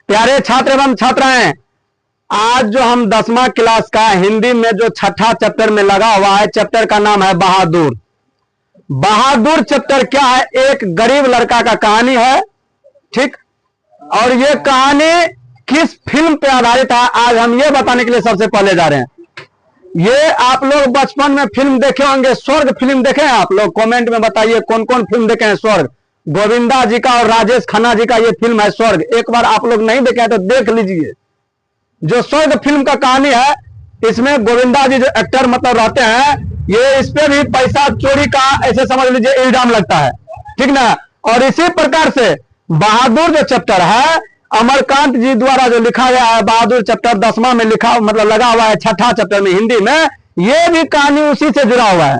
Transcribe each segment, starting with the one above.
प्यारे छात्र एवं छात्राएं, आज जो हम 10वां क्लास का हिंदी में जो छठा चैप्टर में लगा हुआ है, चैप्टर का नाम है बहादुर। बहादुर चैप्टर क्या है? एक गरीब लड़का का कहानी है, ठीक। और ये कहानी किस फिल्म पे आधारित है, आज हम ये बताने के लिए सबसे पहले जा रहे हैं। ये आप लोग बचपन में फिल्म देखे होंगे, स्वर्ग फिल्म देखे हैं आप लोग? कमेंट में बताइए कौन कौन फिल्म देखे हैं स्वर्ग। गोविंदा जी का और राजेश खन्ना जी का ये फिल्म है स्वर्ग। एक बार आप लोग नहीं देखे हैं तो देख लीजिए। जो स्वर्ग फिल्म का कहानी है, इसमें गोविंदा जी जो एक्टर मतलब रहते हैं, ये इस पे भी पैसा चोरी का ऐसे समझ लीजिए इल्जाम लगता है, ठीक ना। और इसी प्रकार से बहादुर जो चैप्टर है, अमरकांत जी द्वारा जो लिखा गया है, बहादुर चैप्टर 10वां में लिखा मतलब लगा हुआ है, छठा चैप्टर में हिंदी में, ये भी कहानी उसी से जुड़ा हुआ है,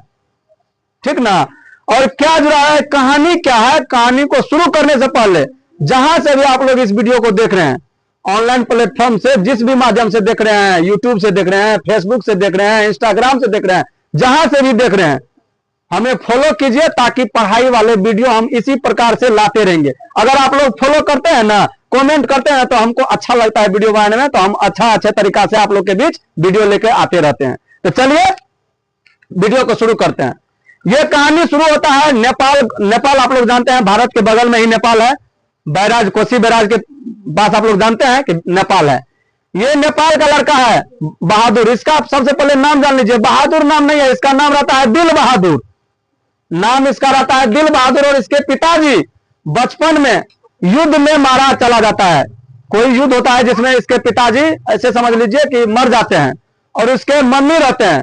ठीक ना। और क्या जुड़ा है, कहानी क्या है? कहानी को शुरू करने से पहले जहां से भी आप लोग इस वीडियो को देख रहे हैं, ऑनलाइन प्लेटफॉर्म से जिस भी माध्यम से देख रहे हैं, यूट्यूब से देख रहे हैं, फेसबुक से देख रहे हैं, इंस्टाग्राम से देख रहे हैं, जहां से भी देख रहे हैं, हमें फॉलो कीजिए ताकि पढ़ाई वाले वीडियो हम इसी प्रकार से लाते रहेंगे। अगर आप लोग फॉलो करते हैं ना, कमेंट करते हैं, तो हमको अच्छा लगता है वीडियो बनाने में, तो हम अच्छे तरीका से आप लोग के बीच वीडियो लेके आते रहते हैं। तो चलिए वीडियो को शुरू करते हैं। यह कहानी शुरू होता है नेपाल आप लोग जानते हैं, भारत के बगल में ही नेपाल है। बैराज, कोसी बैराज के पास आप लोग जानते हैं कि नेपाल है। ये नेपाल का लड़का है बहादुर। इसका आप सबसे पहले नाम जान लीजिए। बहादुर नाम नहीं है, इसका नाम रहता है दिल बहादुर। नाम इसका रहता है दिल बहादुर। और इसके पिताजी बचपन में युद्ध में मारा चला जाता है। कोई युद्ध होता है जिसमें इसके पिताजी ऐसे समझ लीजिए कि मर जाते हैं, और उसके मम्मी रहते हैं,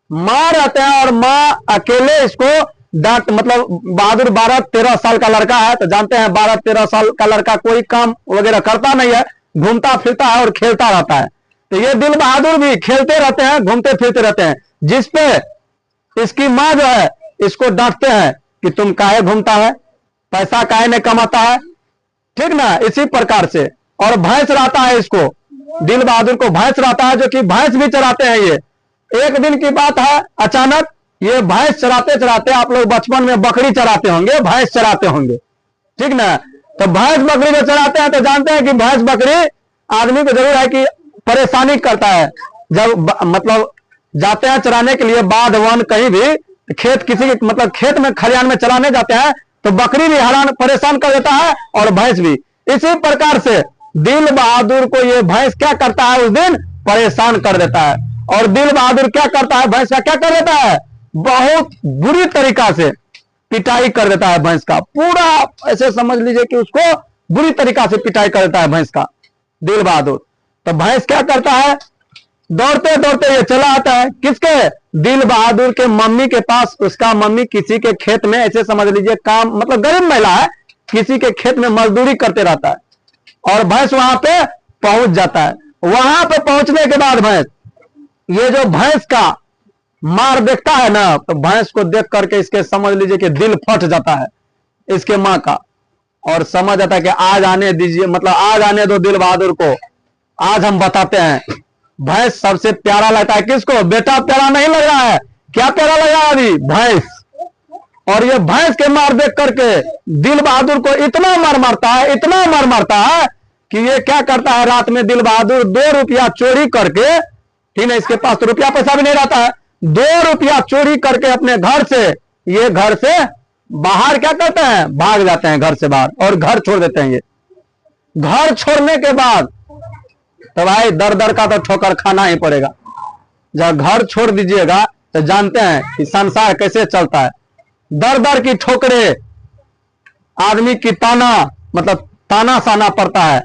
माँ रहते हैं, और माँ अकेले इसको डांट, मतलब बहादुर 12-13 साल का लड़का है, तो जानते हैं 12-13 साल का लड़का कोई काम वगैरह करता नहीं है, घूमता फिरता है और खेलता रहता है। तो ये दिल बहादुर भी खेलते रहते हैं, घूमते फिरते रहते हैं, जिसपे इसकी माँ जो है इसको डांटते हैं कि तुम काहे घूमता है, पैसा काहे नहीं कमाता है, ठीक ना। इसी प्रकार से। और भैंस रहता है, इसको दिल बहादुर को भैंस रहता है, जो कि भैंस भी चराते हैं ये। एक दिन की बात है, अचानक ये भैंस चराते चराते, आप लोग बचपन में बकरी चराते होंगे, भैंस चराते होंगे, ठीक ना। तो भैंस बकरी जो चराते हैं, तो जानते हैं कि भैंस बकरी आदमी को जरूर है कि परेशानी करता है। जब मतलब जाते हैं चराने के लिए, बाध वन कहीं भी खेत, किसी मतलब खेत में खलिहान में चराने जाते हैं, तो बकरी भी हैरान परेशान कर देता है और भैंस भी। इसी प्रकार से दिल बहादुर को ये भैंस क्या करता है, उस दिन परेशान कर देता है। और दिल बहादुर क्या करता है, भैंस का क्या कर देता है, बहुत बुरी तरीका से पिटाई कर देता है भैंस का। पूरा ऐसे समझ लीजिए कि उसको बुरी तरीका से पिटाई कर देता है भैंस का दिल बहादुर। तो भैंस क्या करता है, दौड़ते दौड़ते ये चला आता है किसके, दिल बहादुर के मम्मी के पास। उसका मम्मी किसी के खेत में ऐसे समझ लीजिए काम, मतलब गरीब महिला है, किसी के खेत में मजदूरी करते रहता है, और भैंस वहां पे पहुंच जाता है। वहां पे पहुंचने के बाद भैंस, ये जो भैंस का मार देखता है ना, तो भैंस को देख करके इसके समझ लीजिए कि दिल फट जाता है इसके माँ का, और समझ जाता है कि आज आने दीजिए, मतलब आज आने दो दिल बहादुर को, आज हम बताते हैं। भैंस सबसे प्यारा लगता है किसको, बेटा प्यारा नहीं लग रहा है, क्या प्यारा लग रहा है अभी, भैंस। और ये भैंस के मार देख करके दिल बहादुर को इतना मार मारता है, इतना मार मारता है कि ये क्या करता है, रात में दिल बहादुर 2 रुपया चोरी करके, ठीक है, इसके पास तो रुपया पैसा भी नहीं रहता है, 2 रुपया चोरी करके अपने घर से, ये घर से बाहर क्या करते हैं, भाग जाते हैं घर से बाहर, और घर छोड़ देते हैं। ये घर छोड़ने के बाद तो भाई दर दर का तो ठोकर खाना ही पड़ेगा। जब घर छोड़ दीजिएगा तो जानते हैं कि संसार कैसे चलता है, दर दर की ठोकरे, आदमी की ताना, मतलब ताना साना पड़ता है,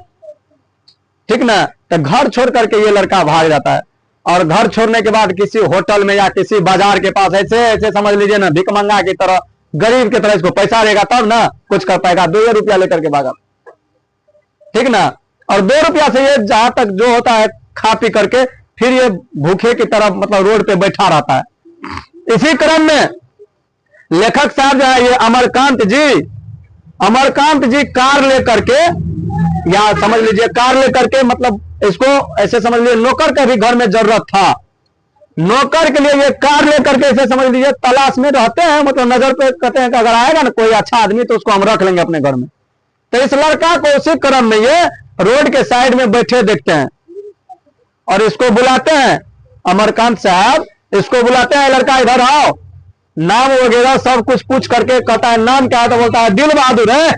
ठीक ना। तो घर छोड़ करके ये लड़का भाग जाता है, और घर छोड़ने के बाद किसी होटल में या किसी बाजार के पास ऐसे ऐसे समझ लीजिए ना, भिकमंगा की तरह, गरीब की तरह, इसको पैसा रहेगा तब ना कुछ कर पाएगा, 2 रुपया लेकर के भागा, ठीक ना। और 2 रुपया से ये जहां तक जो होता है खा पी करके, फिर ये भूखे की तरफ मतलब रोड पे बैठा रहता है। इसी क्रम में लेखक साहब जो है ये अमरकांत जी कार लेकर के, या समझ लीजिए कार लेकर के, मतलब इसको ऐसे समझ लीजिए नौकर का भी घर में जरूरत था, नौकर के लिए ये कार लेकर के ऐसे समझ लीजिए तलाश में रहते हैं, मतलब नजर पे कहते हैं कि अगर आएगा ना कोई अच्छा आदमी तो उसको हम रख लेंगे अपने घर में। तो इस लड़का को उसी क्रम में ये रोड के साइड में बैठे देखते हैं और इसको बुलाते हैं, अमरकांत साहब इसको बुलाते हैं, लड़का इधर आओ, नाम वगैरह सब कुछ पूछ करके कहता है नाम क्या है, तो बोलता है दिल बहादुर है।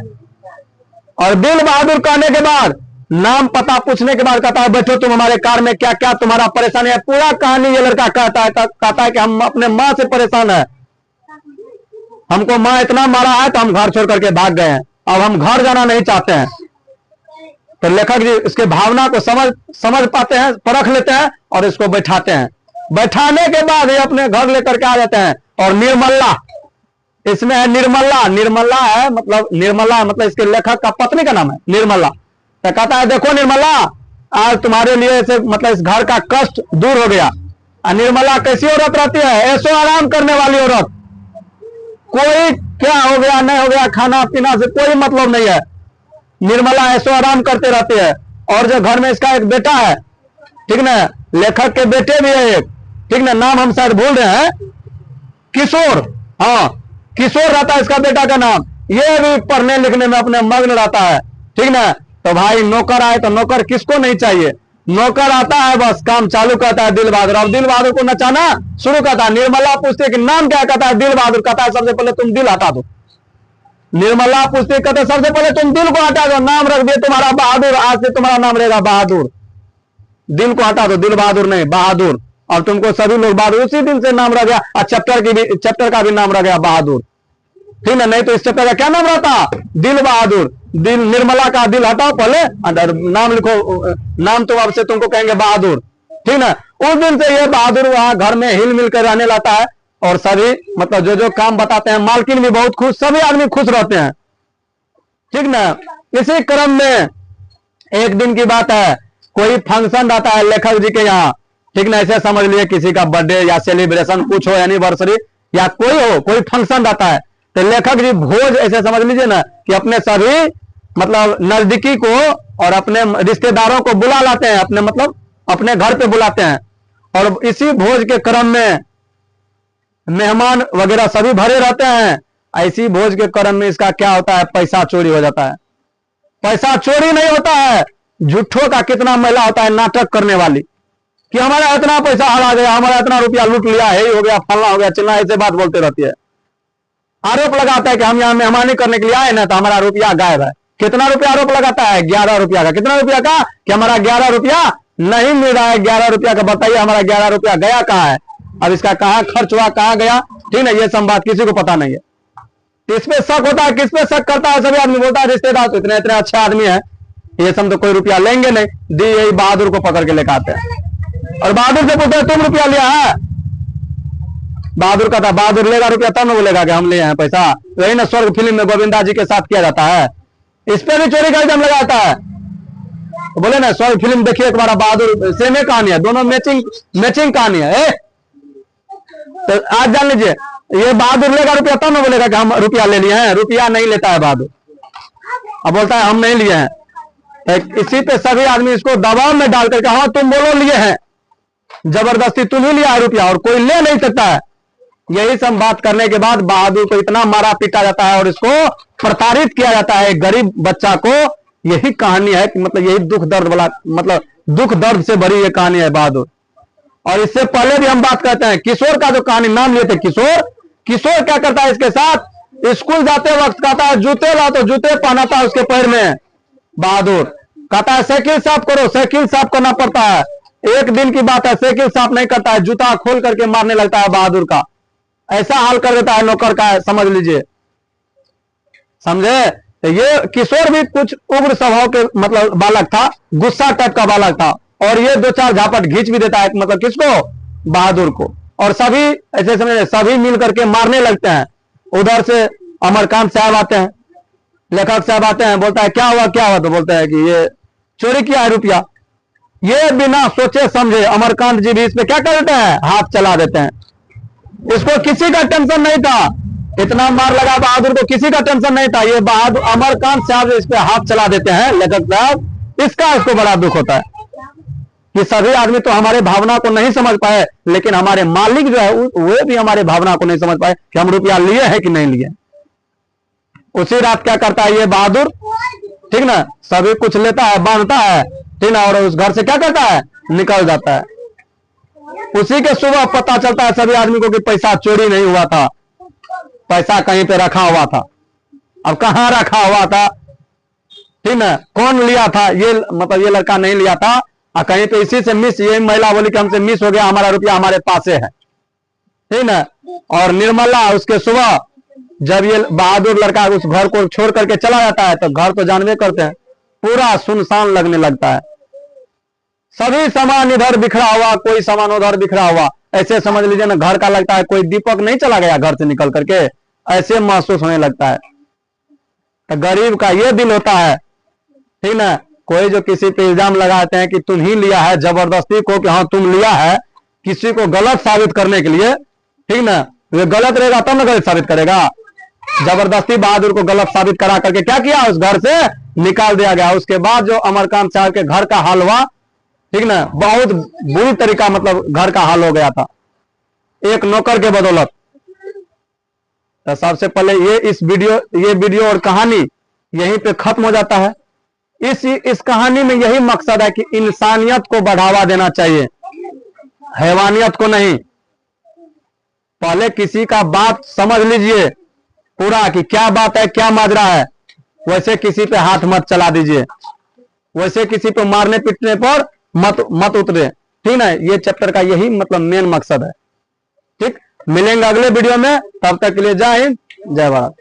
और दिल बहादुर कहने के बाद नाम पता पूछने के बाद कहता है बैठो तुम हमारे कार में, क्या क्या तुम्हारा परेशानी है। पूरा कहानी ये लड़का कहता है कि हम अपने माँ से परेशान है, हमको माँ इतना मारा है तो हम घर छोड़ करके भाग गए हैं, अब हम घर जाना नहीं चाहते हैं। तो लेखक जी इसके भावना को समझ पाते हैं, परख लेते हैं और इसको बैठाते हैं। बैठाने के बाद ये अपने घर लेकर के आ जाते हैं। और निर्मला इसमें है, निर्मला है मतलब इसके लेखक का पत्नी का नाम है निर्मला। तो कहता है देखो निर्मला, आज तुम्हारे लिए से मतलब इस घर का कष्ट दूर हो गया। निर्मला कैसी औरत रहती है, ऐसो आराम करने वाली औरत, कोई क्या हो गया नहीं हो गया, खाना पीना से कोई मतलब नहीं है, निर्मला ऐसो आराम करते रहते हैं। और जो घर में इसका एक बेटा है, ठीक ना, लेखक के बेटे भी है एक, ठीक ना, नाम हम शायद भूल रहे हैं, किशोर, हाँ किशोर रहता है इसका बेटा का नाम। ये भी पढ़ने लिखने में अपने मग्न रहता है, ठीक ना। तो भाई नौकर आए तो नौकर किसको नहीं चाहिए, नौकर आता है बस काम चालू करता है दिल बहादुर। अब दिल बहादुर को नचाना शुरू करता है। निर्मला पूछते है कि नाम क्या, कहता है दिल बहादुर। कहता है सबसे पहले तुम दिल हटा दो। निर्मला पूछते कहते सबसे पहले तुम दिल को हटा दो, नाम रख दिए तुम्हारा बहादुर, आज से तुम्हारा नाम रहेगा बहादुर। दिल को हटा दो, दिल बहादुर नहीं बहादुर। और तुमको सभी लोग बहादुर, उसी दिन से नाम रह गया। और चैप्टर का भी नाम रह गया बहादुर, ठीक है। नहीं तो इस चैप्टर का क्या नाम रहता, दिल बहादुर। दिल, निर्मला का दिल हटाओ पहले, नाम लिखो, नाम तो अब से तुमको कहेंगे बहादुर, ठीक ना। उस दिन से ये बहादुर वहां घर में हिल मिल कर रहने लगता है। और सभी मतलब जो काम बताते हैं, मालकिन भी बहुत खुश, सभी आदमी खुश रहते हैं, ठीक ना। इसी क्रम में एक दिन की बात है, कोई फंक्शन रहता है लेखक जी के यहाँ, ठीक ना। ऐसे समझ लिए किसी का बर्थडे या सेलिब्रेशन कुछ हो, एनिवर्सरी या कोई फंक्शन रहता है, तो लेखक जी भोज ऐसे समझ लीजिए ना कि अपने सभी मतलब नजदीकी को और अपने रिश्तेदारों को बुला लाते हैं, अपने मतलब अपने घर पे बुलाते हैं। और इसी भोज के क्रम में मेहमान वगैरह सभी भरे रहते हैं। ऐसी भोज के क्रम में इसका क्या होता है, पैसा चोरी हो जाता है। पैसा चोरी नहीं होता है, झूठों का कितना महिला होता है नाटक करने वाली कि हमारा इतना पैसा हरा गया, हमारा इतना रुपया लूट लिया है, हो गया फलना हो गया चिल्ला, ऐसे बात बोलते रहती है। आरोप लगाता है कि हम यहाँ मेहमानी करने के लिए आए ना तो हमारा रुपया गायब है। कितना रुपया आरोप लगाता है, 11 रुपया का। कितना रुपया का, कि हमारा 11 रुपया नहीं मिल रहा है। 11 रुपया का बताइए हमारा 11 रुपया गया कहाँ है, अब इसका कहाँ खर्च हुआ, कहाँ गया, ठीक है। ये सब बात किसी को पता नहीं है। इस पे शक होता है, किस पे शक करता है, सभी आदमी बोलता है रिश्तेदार तो इतने इतने अच्छे आदमी है, ये सब तो कोई रुपया लेंगे नहीं। दी यही बहादुर को पकड़ के लेकर आते हैं और बहादुर से पूछते हैं तुम रुपया लिया है। बहादुर का था, बहादुर लेगा रुपया तब ना बोलेगा कि हम ले हैं पैसा। वही ना स्वर्ग फिल्म में गोविंदा जी के साथ किया जाता है, इस पे भी चोरी का इल्जाम लगाता है। तो बोले ना स्वर्ग फिल्म देखिए तुम्हारा बहादुर, सेम ही कहानी है, दोनों मैचिंग कहानी है। तो आज जान लीजिए ये बहादुर लेगा रुपया तब ना बोलेगा कि हम रुपया ले लिए हैं। रुपया नहीं लेता है बहादुर, अब बोलता है हम नहीं लिए हैं। तो इसी पे सभी आदमी इसको दबाव में डाल करके हाँ तुम बोलो लिए हैं, जबरदस्ती तुम ही लिया है रुपया और कोई ले नहीं सकता है। यही सब बात करने के बाद बहादुर को इतना मारा पीटा जाता है और इसको प्रताड़ित किया जाता है, गरीब बच्चा को। यही कहानी है कि मतलब यही दुख दर्द वाला, मतलब दुख दर्द से भरी ये कहानी है बहादुर। और इससे पहले भी हम बात करते हैं किशोर का, जो कहानी नाम लिए थे किशोर क्या करता है इसके साथ, स्कूल जाते वक्त कहता है जूते ला, तो जूते पहनाता है उसके पैर में बहादुर। कहता है साइकिल साफ करो, साइकिल साफ करना पड़ता है। एक दिन की बात है, साइकिल साफ नहीं करता है, जूता खोल करके मारने लगता है बहादुर का। ऐसा हाल कर देता है नौकर का, समझ लीजिए, समझे। ये किशोर भी कुछ उग्र स्वभाव के मतलब बालक था, गुस्सा टाइप का बालक था। और ये 2-4 झापट घींच भी देता है, मतलब किसको, बहादुर को। और सभी ऐसे समझे सभी मिल करके मारने लगते हैं। उधर से अमरकांत साहब आते हैं, लेखक साहब आते हैं, बोलता है क्या हुआ क्या हुआ, तो बोलते हैं कि ये चोरी किया है रुपया। ये बिना सोचे समझे अमरकांत जी भी इस पे क्या कर देते हैं, हाथ चला देते हैं। इसको किसी का टेंशन नहीं था, इतना मार लगा बहादुर को, किसी का टेंशन नहीं था। ये बहादुर अमरकांत साहब इस पे हाथ चला देते हैं लेखक साहब, इसको बड़ा दुख होता है कि सभी आदमी तो हमारे भावना को नहीं समझ पाए, लेकिन हमारे मालिक जो है वो भी हमारे भावना को नहीं समझ पाए कि हम रुपया लिए हैं कि नहीं लिए। उसी रात क्या करता है ये बहादुर, ठीक ना, सभी कुछ लेता है, बांधता है, ठीक ना, और उस घर से क्या करता है, निकल जाता है। उसी के सुबह पता चलता है सभी आदमी को कि पैसा चोरी नहीं हुआ था, पैसा कहीं पे रखा हुआ था। अब कहां रखा हुआ था, ठीक ना, कौन लिया था, ये मतलब ये लड़का नहीं लिया था, और कहीं पे इसी से मिस, ये महिला बोली कि हमसे मिस हो गया, हमारा रुपया हमारे पास है, ठीक ना। और निर्मला उसके सुबह जब ये बहादुर लड़का उस घर को छोड़ करके चला जाता है तो घर तो जानवे करते हैं पूरा सुनसान लगने लगता है। सभी सामान इधर बिखरा हुआ, कोई सामान उधर बिखरा हुआ, ऐसे समझ लीजिए ना घर का लगता है कोई दीपक नहीं चला गया घर से निकल करके, ऐसे महसूस होने लगता है। तो गरीब का ये दिल होता है, ठीक ना, कोई जो किसी पे इल्जाम लगाते हैं कि तुम ही लिया है, जबरदस्ती को कि हाँ तुम लिया है, किसी को गलत साबित करने के लिए, ठीक ना, ये गलत रहेगा तब ना गलत साबित करेगा। जबरदस्ती बहादुर को गलत साबित करा करके क्या किया, उस घर से निकाल दिया गया। उसके बाद जो अमरकांत साहब के घर का हाल हुआ, ठीक ना, बहुत बुरी तरीका मतलब घर का हाल हो गया था एक नौकर के बदौलत। तो सबसे पहले ये वीडियो और कहानी यहीं पे खत्म हो जाता है। इस कहानी में यही मकसद है कि इंसानियत को बढ़ावा देना चाहिए, हैवानियत को नहीं। पहले किसी का बात समझ लीजिए पूरा कि क्या बात है, क्या माजरा है, वैसे किसी पे हाथ मत चला दीजिए, वैसे किसी पे मारने पीटने पर मत उतरे, ठीक ना। ये चैप्टर का यही मतलब मेन मकसद है। ठीक, मिलेंगे अगले वीडियो में, तब तक के लिए जय हिंद, जय भारत।